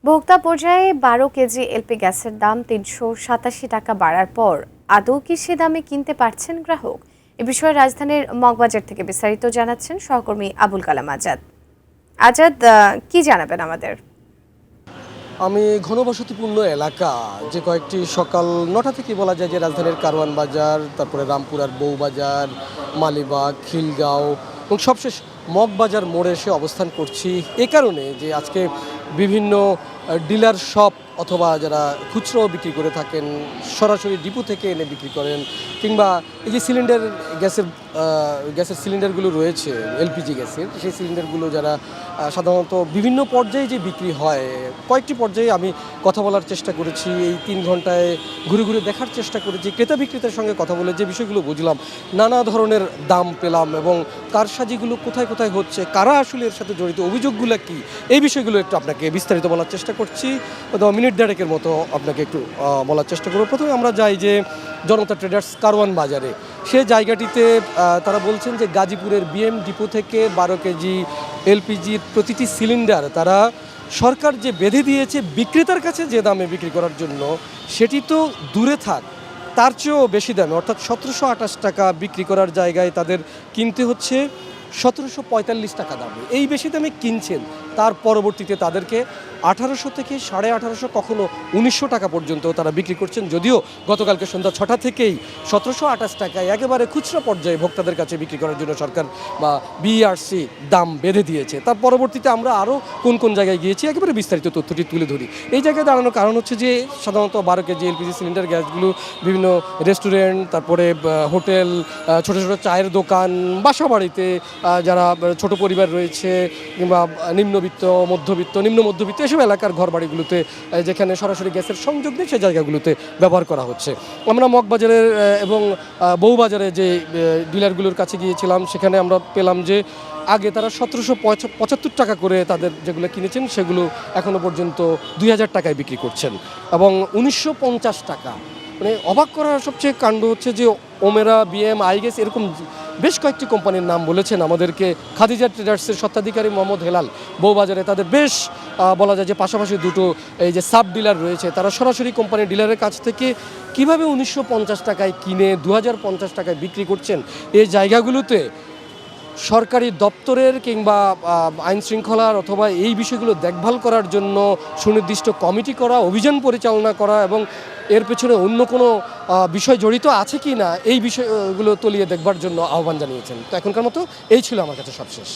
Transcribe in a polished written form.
ভোক্তা পর্যায়ে ১২ KG LP গ্যাসের দাম ৩৮৭ টাকা বাড়ার পর আদৌ কি সে দামে কিনতে পারছেন গ্রাহক? এ বিষয়ে রাজধানীর মগবাজার থেকে বিস্তারিত জানাচ্ছেন সহকর্মী আবুল কালাম আজাদ। আজাদ, কি জানাবেন আমাদের? আমি ঘনবসতিপূর্ণ এলাকা যে কয়েকটি সকাল ৯টা থেকে বলা যায় যে রাজধানীর কারওয়ান বাজার, তারপরে রামপুরার বউবাজার, মালিবাগ, খিলগাঁও এবং সবশেষ মগবাজার মোড়ে এসে অবস্থান করছি এ কারণে যে আজকে বিভিন্ন ডিলার শপ অথবা যারা খুচরো বিক্রি করে থাকেন, সরাসরি ডিপো থেকে এনে বিক্রি করেন, কিংবা এই যে গ্যাসের সিলিন্ডারগুলো রয়েছে এলপিজি গ্যাসের, সেই সিলিন্ডারগুলো যারা সাধারণত বিভিন্ন পর্যায়ে যে বিক্রি হয়, কয়েকটি পর্যায়ে আমি কথা বলার চেষ্টা করেছি। এই ৩ ঘন্টায় ঘুরে ঘুরে দেখার চেষ্টা করেছি, ক্রেতা বিক্রেতার সঙ্গে কথা বলে যে বিষয়গুলো বুঝলাম, নানা ধরনের দাম পেলাম এবং কারসাজিগুলো কোথায় কোথায় হচ্ছে, কারা আসলে এর সাথে জড়িত, অভিযোগগুলো কী, এই বিষয়গুলো একটু আপনাকে বিস্তারিত বলার চেষ্টা করছি। মিনিট দেড়েকের মতো আপনাকে একটু বলার চেষ্টা করব। প্রথমে আমরা যাই যে জনতা ট্রেডার্স কারওয়ান বাজারে। সে জায়গাটিতে তারা বলছেন যে গাজীপুরের বিএম ডিপো থেকে ১২ কেজি এলপিজির প্রতিটি সিলিন্ডার তারা সরকার যে বেঁধে দিয়েছে বিক্রেতার কাছে যে দামে বিক্রি করার জন্য, সেটি তো দূরে থাক, তার চেয়েও বেশি দামে, অর্থাৎ ১৭২৮ টাকা বিক্রি করার জায়গায় তাদের কিনতে হচ্ছে ১৭৪৫ টাকা দামে। এই বেশি দামে কিনছেন, তার পরবর্তীতে তাদেরকে ১৮০০ থেকে ১৮৫০, কখনো ১৯০০ টাকা পর্যন্ত তারা বিক্রি করছেন। যদিও গতকালকে সন্ধ্যা ৬টা থেকেই ১৭২৮ টাকায় একেবারে খুচরা পর্যায়ে ভোক্তাদের কাছে বিক্রি করার জন্য সরকার বা বিইআরসি দাম বেঁধে দিয়েছে। তার পরবর্তীতে আমরা আরও কোন কোন জায়গায় গিয়েছি একেবারে বিস্তারিত তথ্যটি তুলে ধরি। এই জায়গায় দাঁড়ানোর কারণ হচ্ছে যে সাধারণত ১২ কেজি এলপিজি সিলিন্ডার গ্যাসগুলো বিভিন্ন রেস্টুরেন্ট, তারপরে হোটেল, ছোটো ছোটো চায়ের দোকান, বাসা বাড়িতে যারা ছোট পরিবার রয়েছে, কিংবা নিম্নবিত্ত, মধ্যবিত্ত, নিম্ন মধ্যবিত্ত এসব এলাকার ঘর বাড়িগুলোতে যেখানে সরাসরি গ্যাসের সংযোগ নেই, সেই জায়গাগুলোতে ব্যবহার করা হচ্ছে। আমরা মগবাজারের এবং বউবাজারে যে ডিলারগুলোর কাছে গিয়েছিলাম, সেখানে আমরা পেলাম যে আগে তারা ১৭৭৫ টাকা করে তাদের যেগুলো কিনেছেন সেগুলো এখনও পর্যন্ত ২০০০ টাকায় বিক্রি করছেন এবং ১৯৫০ টাকা। মানে অবাক করার সবচেয়ে কাণ্ড হচ্ছে যে ওমেরা, বিএম, আইগেস এরকম বেশ কয়েকটি কোম্পানির নাম বলেছেন আমাদেরকে। খাদিজা ট্রেডার্সের স্বত্বাধিকারী মোহাম্মদ হেলাল বউবাজারে তাদের বেশ বলা যায় যে পাশাপাশি দুটো এই যে সাব ডিলার রয়েছে, তারা সরাসরি কোম্পানির ডিলারের কাছ থেকে কীভাবে ১৯৫০ টাকায় কিনে ২০৫০ টাকায় বিক্রি করছেন, এই জায়গাগুলোতে সরকারি দপ্তরের কিংবা আইন শৃঙ্খলার অথবা এই বিষয়গুলো দেখভাল করার জন্য সুনির্দিষ্ট কমিটি করা, অভিযান পরিচালনা করা এবং এর পেছনে অন্য কোনো বিষয় জড়িত আছে কি না, এই বিষয়গুলো তলিয়ে দেখবার জন্য আহ্বান জানিয়েছেন। তো এখনকার মতো এই ছিল আমার কাছে সবশেষ।